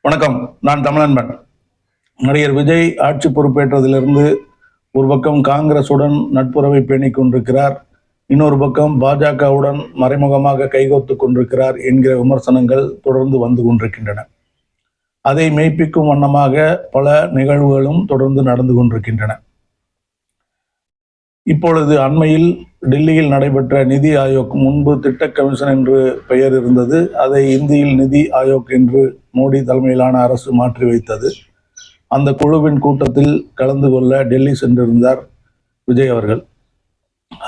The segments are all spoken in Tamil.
வணக்கம். நான் தமிழன்பன். நடிகர் விஜய் ஆட்சி பொறுப்பேற்றதிலிருந்து ஒரு பக்கம் காங்கிரசுடன் நட்புறவை பேணிக் கொண்டிருக்கிறார், இன்னொரு பக்கம் பாஜகவுடன் மறைமுகமாக கைகோர்த்து கொண்டிருக்கிறார் என்கிற விமர்சனங்கள் தொடர்ந்து வந்து கொண்டிருக்கின்றன. அதை மெய்ப்பிக்கும் வண்ணமாக பல நிகழ்வுகளும் தொடர்ந்து நடந்து கொண்டிருக்கின்றன. இப்பொழுது அண்மையில் டெல்லியில் நடைபெற்ற நிதி ஆயோக், முன்பு திட்ட கமிஷன் என்று பெயர் இருந்தது, அதை இந்தியில் நிதி ஆயோக் என்று மோடி தலைமையிலான அரசு மாற்றி வைத்தது. அந்த குழுவின் கூட்டத்தில் கலந்து கொள்ள டெல்லி சென்றிருந்தார் விஜய் அவர்கள்.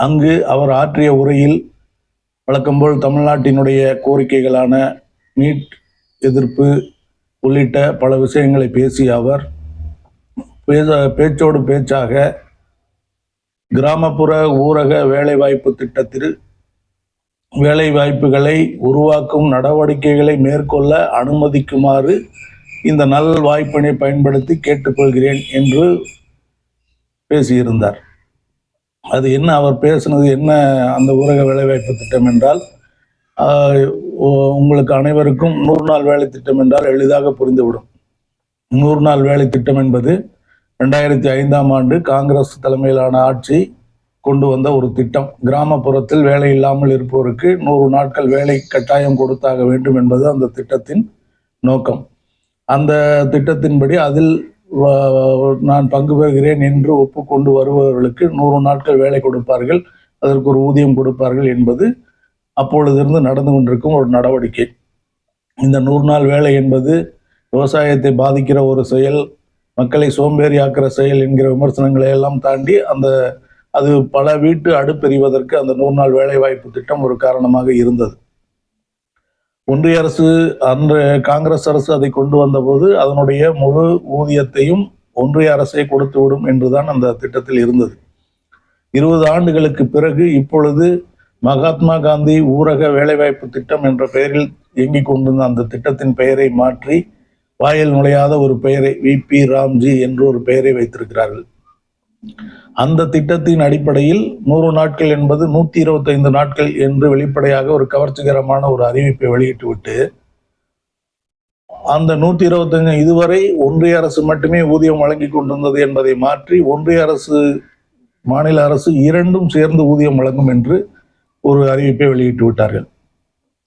அங்கு அவர் ஆற்றிய உரையில் வழக்கம்போல் தமிழ்நாட்டினுடைய கோரிக்கைகளான நீட் எதிர்ப்பு உள்ளிட்ட பல விஷயங்களை பேசிய அவர் பேச்சோடு பேச்சாக கிராமப்புற ஊரக வேலைவாய்ப்பு திட்டத்தில் வேலைவாய்ப்புகளை உருவாக்கும் நடவடிக்கைகளை மேற்கொள்ள அனுமதிக்குமாறு இந்த நல் வாய்ப்பினை பயன்படுத்தி கேட்டுக்கொள்கிறேன் என்று பேசியிருந்தார். அது என்ன அவர் பேசினது என்ன? அந்த ஊரக வேலைவாய்ப்பு திட்டம் என்றால், உங்களுக்கு அனைவருக்கும் 100 நாள் வேலை திட்டம் என்றால் எளிதாக புரிந்துவிடும். 100 நாள் வேலை திட்டம் என்பது 2005ஆம் ஆண்டு காங்கிரஸ் தலைமையிலான ஆட்சி கொண்டு வந்த ஒரு திட்டம். கிராமப்புறத்தில் வேலை இல்லாமல் இருப்பவருக்கு 100 நாட்கள் வேலை கட்டாயம் கொடுத்தாக வேண்டும் என்பது அந்த திட்டத்தின் நோக்கம். அந்த திட்டத்தின்படி அதில் நான் பங்கு பெறுகிறேன் என்று ஒப்புக்கொண்டு வருபவர்களுக்கு 100 நாட்கள் வேலை கொடுப்பார்கள், அதற்கு ஒரு ஊதியம் கொடுப்பார்கள் என்பது அப்பொழுதிருந்து நடந்து கொண்டிருக்கும் ஒரு நடவடிக்கை. இந்த 100 நாள் வேலை என்பது விவசாயத்தை பாதிக்கிற ஒரு செயல், மக்களை சோம்பேறியாக்குற செயல் என்கிற விமர்சனங்களை எல்லாம் தாண்டி அது பல வீட்டு அடுப்பெறிவதற்கு அந்த 100 நாள் வேலை வாய்ப்பு திட்டம் ஒரு காரணமாக இருந்தது. ஒன்றிய அரசு, காங்கிரஸ் அரசு அதை கொண்டு வந்தபோது அதனுடைய முழு ஊதியத்தையும் ஒன்றிய அரசே கொடுத்துவிடும் என்றுதான் அந்த திட்டத்தில் இருந்தது. 20 ஆண்டுகளுக்கு பிறகு இப்பொழுது மகாத்மா காந்தி ஊரக வேலைவாய்ப்பு திட்டம் என்ற பெயரில் இயங்கிக் கொண்டிருந்த அந்த திட்டத்தின் பெயரை மாற்றி வாயில் நுழையாத ஒரு பெயரை, VP ராம்ஜி என்று ஒரு பெயரை வைத்திருக்கிறார்கள். அந்த திட்டத்தின் அடிப்படையில் 100 நாட்கள் என்பது 125 நாட்கள் என்று வெளிப்படையாக ஒரு கவர்ச்சிகரமான ஒரு அறிவிப்பை வெளியிட்டுவிட்டு, அந்த 125 இதுவரை ஒன்றிய அரசு மட்டுமே ஊதியம் வழங்கி கொண்டிருந்தது என்பதை மாற்றி ஒன்றிய அரசு மாநில அரசு இரண்டும் சேர்ந்து ஊதியம் வழங்கும் என்று ஒரு அறிவிப்பை வெளியிட்டு விட்டார்கள்.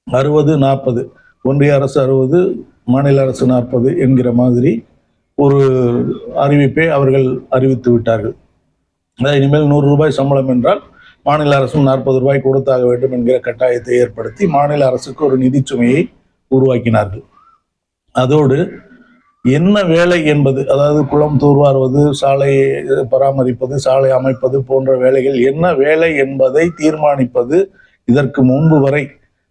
60-40, ஒன்றிய அரசு 60, மாநில அரசு 40 என்கிற மாதிரி ஒரு அறிவிப்பை அவர்கள் அறிவித்து விட்டார்கள். இனிமேல் 100 ரூபாய் சம்பளம் என்றால் மாநில அரசும் 40 ரூபாய் கொடுத்தாக வேண்டும் என்கிற கட்டாயத்தை ஏற்படுத்தி மாநில அரசுக்கு ஒரு நிதி சுமையை உருவாக்கினார்கள். அதோடு என்ன வேலை என்பது, அதாவது குளம் தூர்வாருவது, சாலை பராமரிப்பது, சாலை அமைப்பது போன்ற வேலைகள் என்ன வேலை என்பதை தீர்மானிப்பது இதற்கு முன்பு வரை,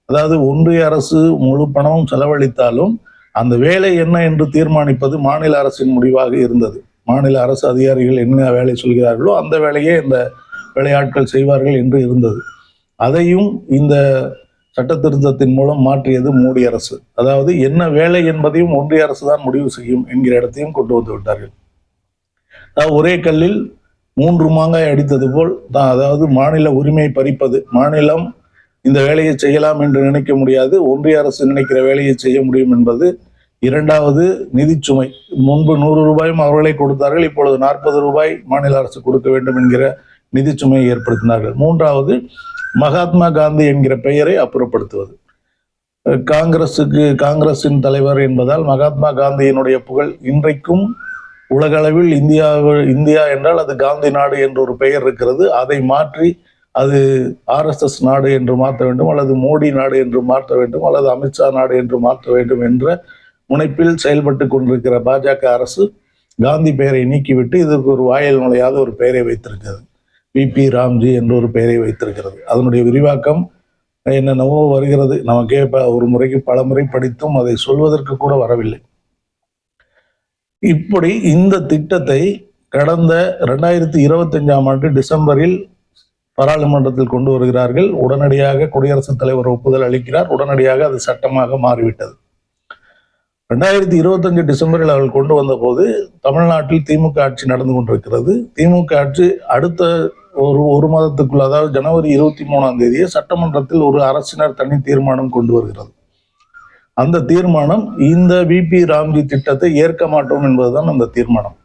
அதாவது ஒன்றிய அரசு முழு பணமும் செலவழித்தாலும் அந்த வேலை என்ன என்று தீர்மானிப்பது மாநில அரசின் முடிவாக இருந்தது. மாநில அரசு அதிகாரிகள் என்ன வேலை சொல்கிறார்களோ அந்த வேலையே இந்த வேலையாட்கள் செய்வார்கள் என்று இருந்தது. அதையும் இந்த சட்ட திருத்தத்தின் மூலம் மாற்றியது மோடி அரசு. அதாவது என்ன வேலை என்பதையும் ஒன்றிய அரசு தான் முடிவு செய்யும் என்கிற இடத்தையும் கொண்டு வந்து விட்டார்கள். அதாவது ஒரே கல்லில் 3 மாங்காய் அடித்தது போல் தான். அதாவது மாநில உரிமை பறிப்பது, மாநிலம் இந்த வேலையை செய்யலாம் என்று நினைக்க முடியாது, ஒன்றிய அரசு நினைக்கிற வேலையை செய்ய முடியும் என்பது. இரண்டாவது, நிதிச்சுமை. முன்பு 100 ரூபாயும் அவர்களே கொடுத்தார்கள், இப்பொழுது 40 ரூபாய் மாநில அரசு கொடுக்க வேண்டும் என்கிற நிதிச்சுமையை ஏற்படுத்தினார்கள். மூன்றாவது, மகாத்மா காந்தி என்கிற பெயரை அப்புறப்படுத்துவது. காங்கிரசின் தலைவர் என்பதால் மகாத்மா காந்தியினுடைய புகழ் இன்றைக்கும் உலகளவில் இந்தியா என்றால் அது காந்தி நாடு என்ற ஒரு பெயர் இருக்கிறது. அதை மாற்றி அது RSS நாடு என்று மாற்ற வேண்டும், அல்லது மோடி நாடு என்று மாற்ற வேண்டும், அல்லது அமித்ஷா நாடு என்று மாற்ற வேண்டும் என்ற முனைப்பில் செயல்பட்டு கொண்டிருக்கிற பாஜக அரசு காந்தி பெயரை நீக்கிவிட்டு இதற்கு ஒரு வாயில் நுழையாத ஒரு பெயரை வைத்திருக்கிறது. VP ராம்ஜி என்ற ஒரு பெயரை வைத்திருக்கிறது. அதனுடைய விரிவாக்கம் என்னென்னவோ வருகிறது. நமக்கே ஒரு முறைக்கு பல முறை படித்தும் அதை சொல்வதற்கு கூட வரவில்லை. இப்படி இந்த திட்டத்தை கடந்த 2025ஆம் ஆண்டு டிசம்பரில் பாராளுமன்றத்தில் கொண்டு வருகிறார்கள். உடனடியாக குடியரசுத் தலைவர் ஒப்புதல் அளிக்கிறார். உடனடியாக அது சட்டமாக மாறிவிட்டது. 2025 டிசம்பரில் அவர்கள் கொண்டு வந்த போது தமிழ்நாட்டில் திமுக ஆட்சி நடந்து கொண்டிருக்கிறது. திமுக ஆட்சி அடுத்த ஒரு மாதத்துக்குள், அதாவது ஜனவரி 23ஆம் தேதியே சட்டமன்றத்தில் ஒரு அரசினர் தனி தீர்மானம் கொண்டு வருகிறது. அந்த தீர்மானம் இந்த விபி ராம்ஜி திட்டத்தை ஏற்க மாட்டோம் என்பதுதான் அந்த தீர்மானம்.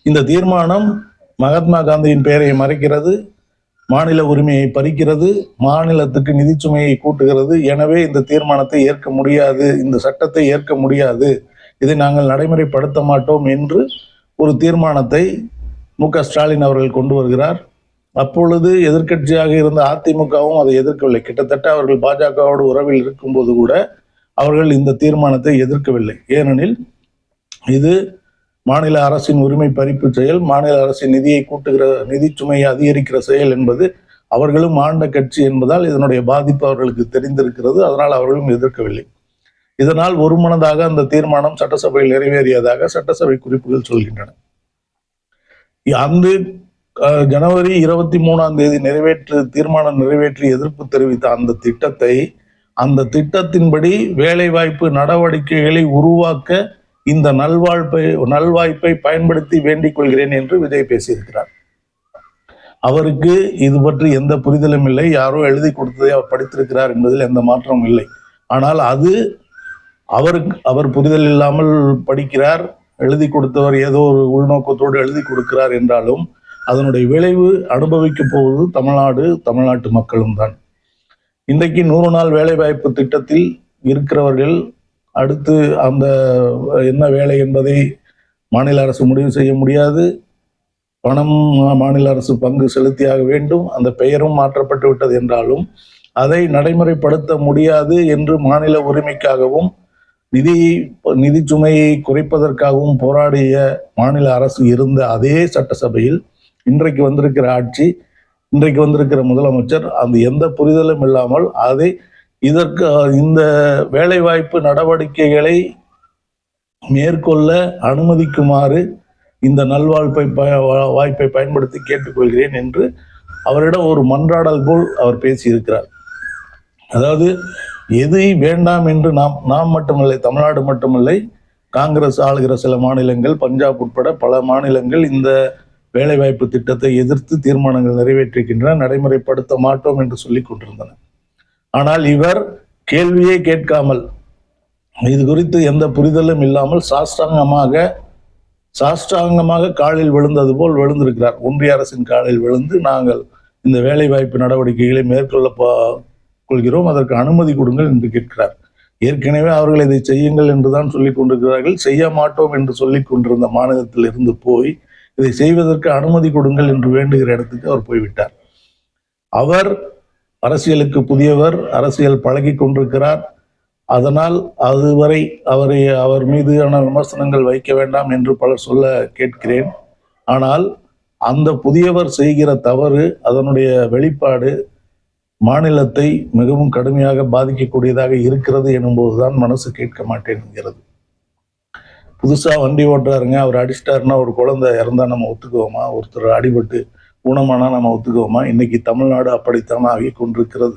இந்த தீர்மானம் மகாத்மா காந்தியின் பெயரை மறைக்கிறது, மாநில உரிமையை பறிக்கிறது, மாநிலத்துக்கு நிதி சுமையை கூட்டுகிறது. எனவே இந்த தீர்மானத்தை ஏற்க முடியாது, இந்த சட்டத்தை ஏற்க முடியாது, இதை நாங்கள் நடைமுறைப்படுத்த மாட்டோம் என்று ஒரு தீர்மானத்தை மு.க. ஸ்டாலின் அவர்கள் கொண்டு வருகிறார். அப்பொழுது எதிர்க்கட்சியாக இருந்த அதிமுகவும் அதை எதிர்க்கவில்லை. கிட்டத்தட்ட அவர்கள் பாஜகவோடு உறவில் இருக்கும்போது கூட அவர்கள் இந்த தீர்மானத்தை எதிர்க்கவில்லை. ஏனெனில் இது மாநில அரசின் உரிமை பறிப்பு செயல், மாநில அரசின் நிதியை கூட்டுகிற, நிதி சுமையை அதிகரிக்கிற செயல் என்பது அவர்களும் ஆண்ட கட்சி என்பதால் இதனுடைய பாதிப்பு அவர்களுக்கு தெரிந்திருக்கிறது. அதனால் அவர்களும் எதிர்க்கவில்லை. இதனால் ஒருமனதாக அந்த தீர்மானம் சட்டசபையில் நிறைவேறியதாக சட்டசபை குறிப்புகள் சொல்கின்றன. அந்த ஜனவரி 23 தீர்மானம் நிறைவேற்றி எதிர்ப்பு தெரிவித்த அந்த திட்டத்தை, அந்த திட்டத்தின்படி வேலைவாய்ப்பு நடவடிக்கைகளை உருவாக்க இந்த நல்வாய்ப்பை பயன்படுத்தி வேண்டிக் கொள்கிறேன் என்று விஜய் பேசியிருக்கிறார். அவருக்கு இது பற்றி எந்த புரிதலும் இல்லை. யாரோ எழுதி கொடுத்ததை அவர் படித்திருக்கிறார் என்பதில் எந்த மாற்றமும் இல்லை. ஆனால் அது அவர் புரிதல் இல்லாமல் படிக்கிறார், எழுதி கொடுத்தவர் ஏதோ ஒரு உள்நோக்கத்தோடு எழுதி கொடுக்கிறார் என்றாலும் அதனுடைய விளைவு அனுபவிக்க போவது தமிழ்நாட்டு மக்களும் தான். இன்றைக்கு 100 நாள் வேலைவாய்ப்பு திட்டத்தில் இருக்கிறவர்கள் அடுத்து அந்த என்ன வேலை என்பதை மாநில அரசு முடிவு செய்ய முடியாது. பணம் மாநில அரசு பங்கு செலுத்தியாக வேண்டும். அந்த பெயரும் மாற்றப்பட்டு விட்டது என்றாலும் அதை நடைமுறைப்படுத்த முடியாது என்று மாநில உரிமைக்காகவும் நிதி சுமையை குறைப்பதற்காகவும் போராடிய மாநில அரசு இருந்த அதே சட்டசபையில் இன்றைக்கு வந்திருக்கிற ஆட்சி, இன்றைக்கு வந்திருக்கிற முதலமைச்சர் அந்த எந்த புரிதலும் இல்லாமல் இந்த வேலைவாய்ப்பு நடவடிக்கைகளை மேற்கொள்ள அனுமதிக்குமாறு இந்த வாய்ப்பை பயன்படுத்தி கேட்டுக்கொள்கிறேன் என்று அவரிடம் ஒரு மன்றாடல் போல் அவர் பேசியிருக்கிறார். அதாவது எதை வேண்டாம் என்று நாம் மட்டுமில்லை, தமிழ்நாடு மட்டுமில்லை, காங்கிரஸ் ஆளுகிற சில மாநிலங்கள், பஞ்சாப் உட்பட பல மாநிலங்கள் இந்த வேலைவாய்ப்பு திட்டத்தை எதிர்த்து தீர்மானங்கள் நிறைவேற்றிருக்கின்றன. நடைமுறைப்படுத்த மாட்டோம் என்று சொல்லிக் கொண்டிருந்தன. ஆனால் இவர் கேள்வியே கேட்காமல், இது குறித்து எந்த புரிதலும் இல்லாமல் சாஷ்டாங்கமாக காலில் விழுந்தது போல் விழுந்திருக்கிறார். ஒன்றிய அரசின் காலில் விழுந்து நாங்கள் இந்த வேலைவாய்ப்பு நடவடிக்கைகளை மேற்கொள்ள கொள்கிறோம், அதற்கு அனுமதி கொடுங்கள் என்று கேட்கிறார். ஏற்கனவே அவர்கள் இதை செய்யுங்கள் என்றுதான் சொல்லிக் கொண்டிருக்கிறார்கள். செய்ய மாட்டோம் என்று சொல்லிக் கொண்டிருந்த மாநிலத்தில் இருந்து போய் இதை செய்வதற்கு அனுமதி கொடுங்கள் என்று வேண்டுகிற இடத்துக்கு அவர் போய்விட்டார். அவர் அரசியலுக்கு புதியவர், அரசியல் பழகி கொண்டிருக்கிறார். அதனால் அதுவரை அவர் மீதான விமர்சனங்கள் வைக்க வேண்டாம் என்று பலர் சொல்ல கேட்கிறேன். ஆனால் அந்த புதியவர் செய்கிற தவறு, அதனுடைய வெளிப்பாடு மாநிலத்தை மிகவும் கடுமையாக பாதிக்கக்கூடியதாக இருக்கிறது எனும்போதுதான் மனசு கேட்க மாட்டேன் என்கிறது. புதுசா வண்டி ஓட்டுறாருங்க, அவர் அடிச்சிட்டாருன்னா ஒரு குழந்தை இறந்தா நம்ம ஒத்துக்குவோமா? ஒருத்தர் அடிபட்டு ஊனமானா நம்ம ஒத்துக்குவோமா? இன்னைக்கு தமிழ்நாடு அப்படித்தான் ஆகி கொண்டிருக்கிறது.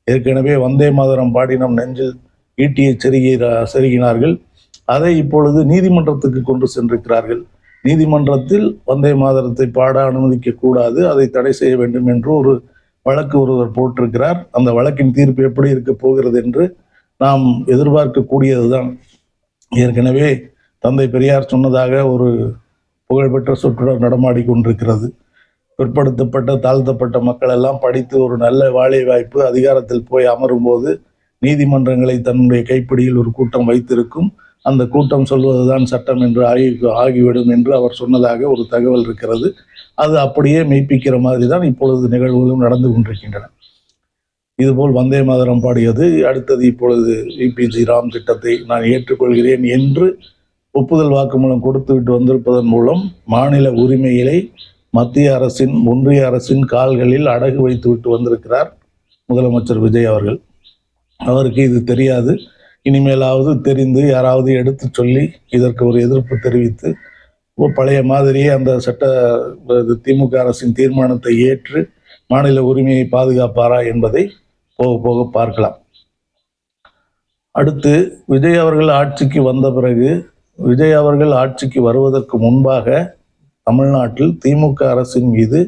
ஏற்கனவே வந்தே மாதரம் பாடி நம் நெஞ்சில் ஈட்டியை செருகினார்கள். அதை இப்பொழுது நீதிமன்றத்துக்கு கொண்டு சென்றிருக்கிறார்கள். நீதிமன்றத்தில் வந்தே மாதரத்தை பாட அனுமதிக்க கூடாது, அதை தடை செய்ய வேண்டும் என்று ஒரு வழக்கு ஒருவர் போட்டிருக்கிறார். அந்த வழக்கின் தீர்ப்பு எப்படி இருக்க போகிறது என்று நாம் எதிர்பார்க்கக்கூடியதுதான். ஏற்கனவே தந்தை பெரியார் சொன்னதாக ஒரு புகழ்பெற்ற சொற்றொடர் நடமாடி கொண்டிருக்கிறது. பிற்படுத்தப்பட்ட தாழ்த்தப்பட்ட மக்கள் எல்லாம் படித்து ஒரு நல்ல வேலை வாய்ப்பு அதிகாரத்தில் போய் அமரும் போது நீதிமன்றங்களை தன்னுடைய கைப்பிடியில் ஒரு கூட்டம் வைத்திருக்கும். அந்த கூட்டம் சொல்வதுதான் சட்டம் என்று ஆகிவிடும் என்று அவர் சொன்னதாக ஒரு தகவல் இருக்கிறது. அது அப்படியே மெய்ப்பிக்கிற மாதிரி தான் இப்பொழுது நிகழ்வுகளும் நடந்து கொண்டிருக்கின்றன. இதுபோல் வந்தே மாதரம் பாடியது, அடுத்தது இப்பொழுது விபிஜி ராம் திட்டத்தை நான் ஏற்றுக்கொள்கிறேன் என்று ஒப்புதல் வாக்குமூலம் கொடுத்து விட்டு வந்திருப்பதன் மூலம் மாநில உரிமைகளை மத்திய அரசின், ஒன்றிய அரசின் கால்களில் அடகு வைத்து விட்டு வந்திருக்கிறார் முதலமைச்சர் விஜய் அவர்கள். அவருக்கு இது தெரியாது. இனிமேலாவது தெரிந்து யாராவது எடுத்து சொல்லி இதற்கு ஒரு எதிர்ப்பு தெரிவித்து பழைய மாதிரியே அந்த திமுக அரசின் தீர்மானத்தை ஏற்று மாநில உரிமையை பாதுகாப்பாரா என்பதை போக போக பார்க்கலாம். அடுத்து விஜய் அவர்கள் ஆட்சிக்கு வந்த பிறகு, விஜய் அவர்கள் ஆட்சிக்கு வருவதற்கு முன்பாக தமிழ்நாட்டில் திமுக அரசின் மீது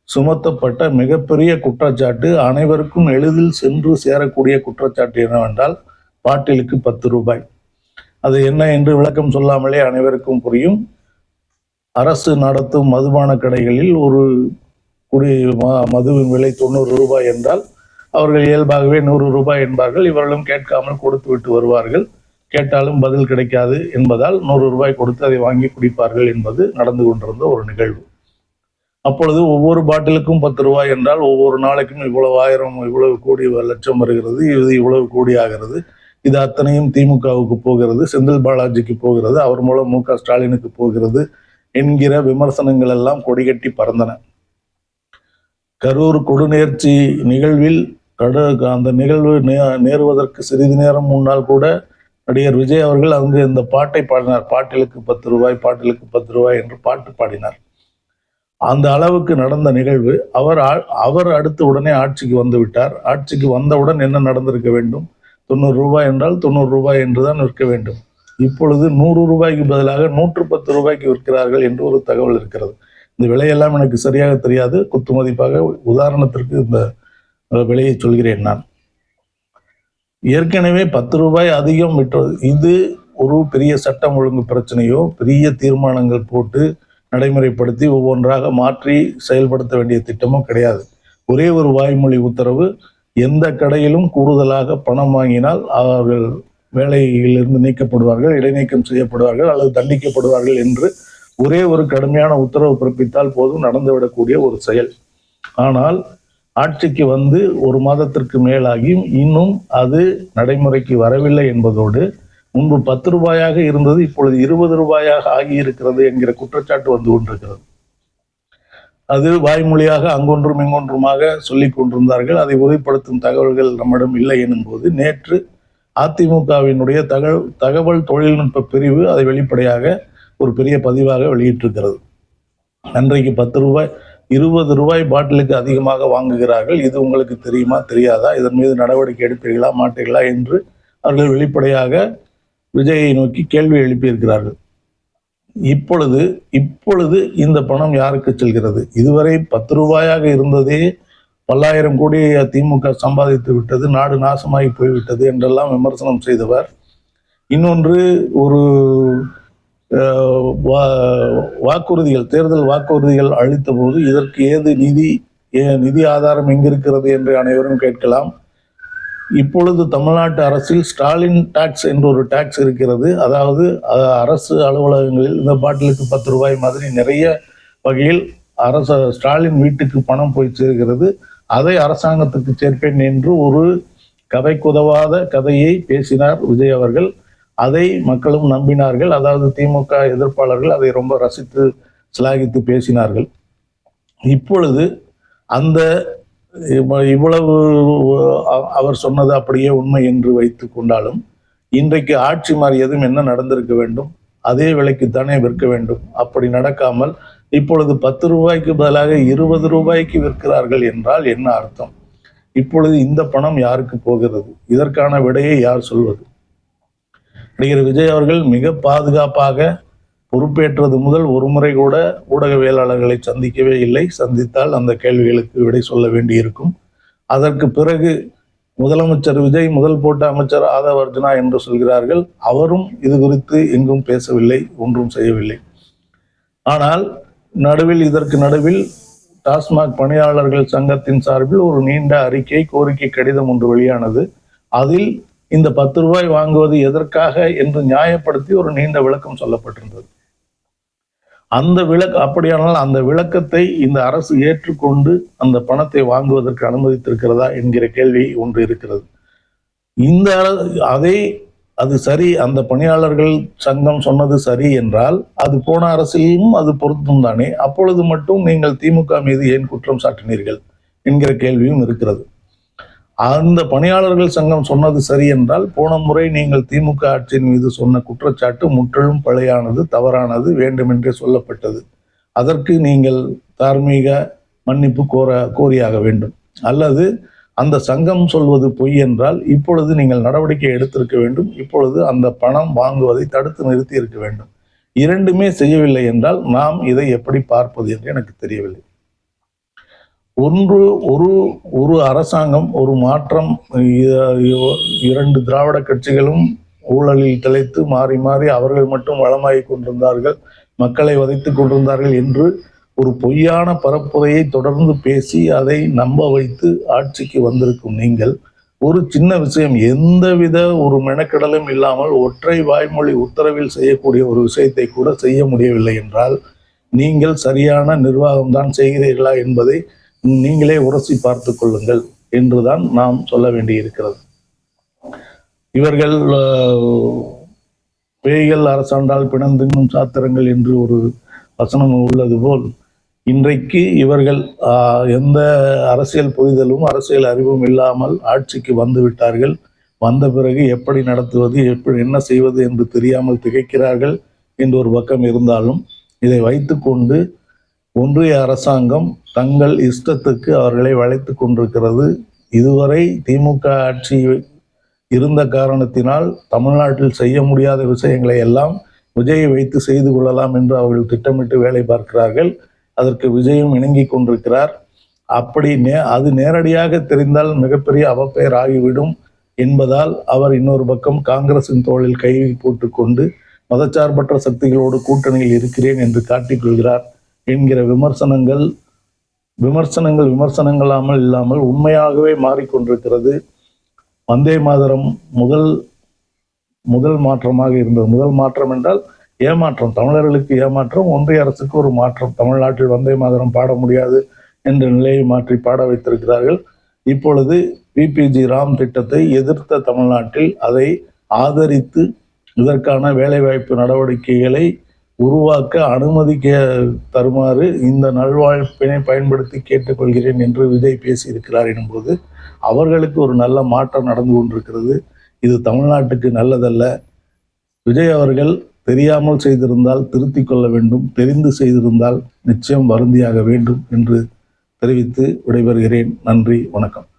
சுமத்தப்பட்ட மிகப்பெரிய குற்றச்சாட்டு, அனைவருக்கும் எளிதில் சென்று சேரக்கூடிய குற்றச்சாட்டு என்னவென்றால் பாட்டிலுக்கு 10 ரூபாய். அது என்ன என்று விளக்கம் சொல்லாமலே அனைவருக்கும் புரியும். அரசு நடத்தும் மதுபான கடைகளில் ஒரு குடி மதுவின் விலை 90 ரூபாய் என்றால் அவர்கள் இயல்பாகவே 100 ரூபாய் என்பார்கள். இவர்களும் கேட்காமல் கொடுத்து விட்டு வருவார்கள். கேட்டாலும் பதில் கிடைக்காது என்பதால் 100 ரூபாய் கொடுத்து அதை வாங்கி குடிப்பார்கள் என்பது நடந்து கொண்டிருந்த ஒரு நிகழ்வு. அப்பொழுது ஒவ்வொரு பாட்டிலுக்கும் 10 ரூபாய் என்றால் ஒவ்வொரு நாளைக்கும் இவ்வளவு ஆயிரம், இவ்வளவு கோடி லட்சம் வருகிறது, இது இவ்வளவு கோடி ஆகிறது, இது அத்தனையும் திமுகவுக்கு போகிறது, செந்தில் பாலாஜிக்கு போகிறது, அவர் மூலம் மு.க. ஸ்டாலினுக்கு போகிறது என்கிற விமர்சனங்கள் எல்லாம் கொடிகட்டி பறந்தன. கரூர் கொடுநேர்ச்சி நிகழ்வில் அந்த நிகழ்வு நேருவதற்கு சிறிது நேரம் முன்னால் கூட நடிகர் விஜய் அவர்கள் அங்கு இந்த பாட்டை பாடினார். பாட்டிலுக்கு 10 ரூபாய், பாட்டிலுக்கு 10 ரூபாய் என்று பாட்டு பாடினார். அந்த அளவுக்கு நடந்த நிகழ்வு. அவர் அடுத்து உடனே ஆட்சிக்கு வந்து விட்டார். ஆட்சிக்கு வந்தவுடன் என்ன நடந்திருக்க வேண்டும்? 90 ரூபாய் என்றால் 90 ரூபாய் என்றுதான் விற்க வேண்டும். இப்பொழுது 100 ரூபாய்க்கு பதிலாக 110 ரூபாய்க்கு விற்கிறார்கள் என்று ஒரு தகவல் இருக்கிறது. இந்த விலையெல்லாம் எனக்கு சரியாக தெரியாது. குத்து மதிப்பாக உதாரணத்திற்கு இந்த விலையை சொல்கிறேன் நான். ஏற்கனவே 10 ரூபாய் அதிகம் விற்றது. இது ஒரு பெரிய சட்டம் ஒழுங்கு பிரச்சனையோ பெரிய தீர்மானங்கள் போட்டு நடைமுறைப்படுத்தி ஒவ்வொன்றாக மாற்றி செயல்படுத்த வேண்டிய திட்டமோ கிடையாது. ஒரே ஒரு வாய்மொழி உத்தரவு, எந்த கடையிலும் கூடுதலாக பணம் வாங்கினால் அவர்கள் வேலையிலிருந்து நீக்கப்படுவார்கள், இடைநீக்கம் செய்யப்படுவார்கள் அல்லது தண்டிக்கப்படுவார்கள் என்று ஒரே ஒரு கடுமையான உத்தரவு பிறப்பித்தால் போதும் நடந்துவிடக்கூடிய ஒரு செயல். ஆனால் ஆட்சிக்கு வந்து ஒரு மாதத்திற்கு மேலாகியும் இன்னும் அது நடைமுறைக்கு வரவில்லை என்பதோடு முன்பு 10 ரூபாயாக இருந்தது இப்பொழுது 20 ரூபாயாக ஆகியிருக்கிறது என்கிற குற்றச்சாட்டு வந்து கொண்டிருக்கிறது. அது வாய்மொழியாக அங்கொன்றும் இங்கொன்றுமாக சொல்லிக் கொண்டிருந்தார்கள். அதை உறுதிப்படுத்தும் தகவல்கள் நம்மிடம் இல்லை எனும் போது நேற்று அதிமுகவினுடைய தகவல் தொழில்நுட்ப பிரிவு அதை வெளிப்படையாக ஒரு பெரிய பதிவாக வெளியிட்டிருக்கிறது. அன்றைக்கு 10 ரூபாய் 20 ரூபாய் பாட்டிலுக்கு அதிகமாக வாங்குகிறார்கள். இது உங்களுக்கு தெரியுமா, தெரியாதா? இதன் மீது நடவடிக்கை எடுப்பீர்களா, மாட்டீர்களா என்று அவர்கள் வெளிப்படையாக விஜயை நோக்கி கேள்வி எழுப்பியிருக்கிறார்கள். இப்பொழுது இந்த பணம் யாருக்கு செல்கிறது? இதுவரை 10 ரூபாயாக இருந்ததே பல்லாயிரம் கோடி திமுக சம்பாதித்து விட்டது, நாடு நாசமாகி போய்விட்டது என்றெல்லாம் விமர்சனம் செய்தவர். இன்னொன்று, ஒரு வாக்குறுதிகள், தேர்தல் வாக்குறுதிகள் அளித்த போது இதற்கு ஏது நிதி ஆதாரம் எங்கிருக்கிறது என்று அனைவரும் கேட்கலாம். இப்பொழுது தமிழ்நாட்டு அரசில் ஸ்டாலின் டாக்ஸ் என்ற ஒரு டாக்ஸ் இருக்கிறது. அதாவது அரசு அலுவலகங்களில் இந்த பாட்டிலுக்கு 10 ரூபாய் மாதிரி நிறைய வகையில் ஸ்டாலின் வீட்டுக்கு பணம் போய் சேர்கிறது. அதை அரசாங்கத்துக்கு சேர்ப்பேன் என்று ஒரு கதைக்குதவாத கதையை பேசினார் விஜய் அவர்கள். அதை மக்களும் நம்பினார்கள். அதாவது திமுக எதிர்ப்பாளர்கள் அதை ரொம்ப ரசித்து சிலாகித்து பேசினார்கள். இப்பொழுது அந்த இவ்வளவு அவர் சொன்னது அப்படியே உண்மை என்று வைத்து கொண்டாலும் இன்றைக்கு ஆட்சி மாறியதும் என்ன நடந்திருக்க வேண்டும்? அதே விலைக்குத்தானே விற்க வேண்டும். அப்படி நடக்காமல் இப்பொழுது 10 ரூபாய்க்கு பதிலாக 20 ரூபாய்க்கு விற்கிறார்கள் என்றால் என்ன அர்த்தம்? இப்பொழுது இந்த பணம் யாருக்கு போகிறது? இதற்கான விடையை யார் சொல்வது? நடிகர் விஜய் அவர்கள் மிக பாதுகாப்பாக பொறுப்பேற்றது முதல் ஒரு முறை கூட ஊடகவியலாளர்களை சந்திக்கவே இல்லை. சந்தித்தால் அந்த கேள்விகளுக்கு விடை சொல்ல வேண்டியிருக்கும். அதற்கு பிறகு முதலமைச்சர் விஜய், முதல் போட்ட அமைச்சர் ஆதவ் அர்ஜுனா என்று சொல்கிறார்கள். அவரும் இது குறித்து எங்கும் பேசவில்லை, ஒன்றும் செய்யவில்லை. ஆனால் இதற்கு நடுவில் டாஸ்மாக் பணியாளர்கள் சங்கத்தின் சார்பில் ஒரு நீண்ட அறிக்கை, கோரிக்கை கடிதம் ஒன்று வெளியானது. அதில் இந்த 10 ரூபாய் வாங்குவது எதற்காக என்று நியாயப்படுத்தி ஒரு நீண்ட விளக்கம் சொல்லப்பட்டிருந்தது. அப்படியானால் அந்த விளக்கத்தை இந்த அரசு ஏற்றுக்கொண்டு அந்த பணத்தை வாங்குவதற்கு அனுமதித்திருக்கிறதா என்கிற கேள்வி ஒன்று இருக்கிறது. அது சரி, அந்த பணியாளர்கள் சங்கம் சொன்னது சரி என்றால் அது போன அரசிலும் அது பொருத்தும் தானே. அப்பொழுது மட்டும் நீங்கள் திமுக மீது ஏன் குற்றம் சாட்டினீர்கள் என்கிற கேள்வியும் இருக்கிறது. அந்த பணியாளர்கள் சங்கம் சொன்னது சரி என்றால் போன முறை நீங்கள் திமுக ஆட்சியின் மீது சொன்ன குற்றச்சாட்டு முற்றிலும் பழையானது, தவறானது, வேண்டுமென்றே சொல்லப்பட்டது. அதற்கு நீங்கள் தார்மீக மன்னிப்பு கோரியாக வேண்டும். அல்லது அந்த சங்கம் சொல்வது பொய் என்றால் இப்பொழுது நீங்கள் நடவடிக்கை எடுத்திருக்க வேண்டும். இப்பொழுது அந்த பணம் வாங்குவதை தடுத்து நிறுத்தி இருக்க வேண்டும். இரண்டுமே செய்யவில்லை என்றால் நாம் இதை எப்படி பார்ப்பது என்று எனக்கு தெரியவில்லை. ஒரு ஒரு அரசாங்கம், ஒரு மாற்றம், இரண்டு திராவிட கட்சிகளும் ஊழலில் திளைத்து மாறி மாறி அவர்கள் மட்டும் வளமாகி கொண்டிருந்தார்கள், மக்களை வதைத்துக் கொண்டிருந்தார்கள் என்று ஒரு பொய்யான பரப்புரையை தொடர்ந்து பேசி அதை நம்ப வைத்து ஆட்சிக்கு வந்திருக்கும் நீங்கள், ஒரு சின்ன விஷயம், எந்தவித ஒரு மெனக்கெடலும் இல்லாமல் ஒற்றை வாய்மொழி உத்தரவில் செய்யக்கூடிய ஒரு விஷயத்தை கூட செய்ய முடியவில்லை என்றால் நீங்கள் சரியான நிர்வாகம்தான் செய்கிறீர்களா என்பதை நீங்களே உரசி பார்த்து கொள்ளுங்கள் என்றுதான் நாம் சொல்ல வேண்டியிருக்கிறது. இவர்கள் பேய்கள் அரசாண்டால் பிணந்தின்னும் சாத்திரங்கள் என்று ஒரு வசனம் உள்ளது போல், இன்றைக்கு இவர்கள் எந்த அரசியல் புரிதலும் அரசியல் அறிவும் இல்லாமல் ஆட்சிக்கு வந்து விட்டார்கள். வந்த பிறகு எப்படி நடத்துவது, எப்படி என்ன செய்வது என்று தெரியாமல் திகைக்கிறார்கள் என்று ஒரு பக்கம் இருந்தாலும், இதை வைத்துக்கொண்டு ஒன்றிய அரசாங்கம் தங்கள் இஷ்டத்துக்கு அவர்களை வளைத்து கொண்டிருக்கிறது. இதுவரை திமுக ஆட்சி இருந்த காரணத்தினால் தமிழ்நாட்டில் செய்ய முடியாத விஷயங்களை எல்லாம் விஜயை வைத்து செய்து கொள்ளலாம் என்று அவர்கள் திட்டமிட்டு வேலை பார்க்கிறார்கள். அதற்கு விஜயும் இணங்கி கொண்டிருக்கிறார். அப்படி அது நேரடியாக தெரிந்தால் மிகப்பெரிய அவப்பெயர் ஆகிவிடும் என்பதால் அவர் இன்னொரு பக்கம் காங்கிரசின் தோளில் கையை போட்டுக்கொண்டு மதச்சார்பற்ற சக்திகளோடு கூட்டணியில் இருக்கிறேன் என்று காட்டிக்கொள்கிறார் என்கிற விமர்சனங்களாமல் இல்லாமல் உண்மையாகவே மாறிக்கொண்டிருக்கிறது. வந்தே மாதரம் முதல் மாற்றமாக இருந்தது. முதல் மாற்றம் என்றால் ஏமாற்றம், தமிழர்களுக்கு ஏமாற்றம், ஒன்றிய அரசுக்கு ஒரு மாற்றம். தமிழ்நாட்டில் வந்தே மாதரம் பாட முடியாது என்ற நிலையை மாற்றி பாட வைத்திருக்கிறார்கள். இப்பொழுது பிபிஜி ராம் திட்டத்தை எதிர்த்த தமிழ்நாட்டில் அதை ஆதரித்து இதற்கான வேலைவாய்ப்பு நடவடிக்கைகளை உருவாக்க அனுமதிக்க தருமாறு இந்த நல்வாழ்ப்பினை பயன்படுத்தி கேட்டுக்கொள்கிறேன் என்று விஜய் பேசியிருக்கிறார் எனும்போது அவர்களுக்கு ஒரு நல்ல மாற்றம் நடந்து கொண்டிருக்கிறது. இது தமிழ்நாட்டுக்கு நல்லதல்ல. விஜய் அவர்கள் தெரியாமல் செய்திருந்தால் திருத்திக் கொள்ள வேண்டும், தெரிந்து செய்திருந்தால் நிச்சயம் வருந்தியாக வேண்டும் என்று தெரிவித்து விடைபெறுகிறேன். நன்றி, வணக்கம்.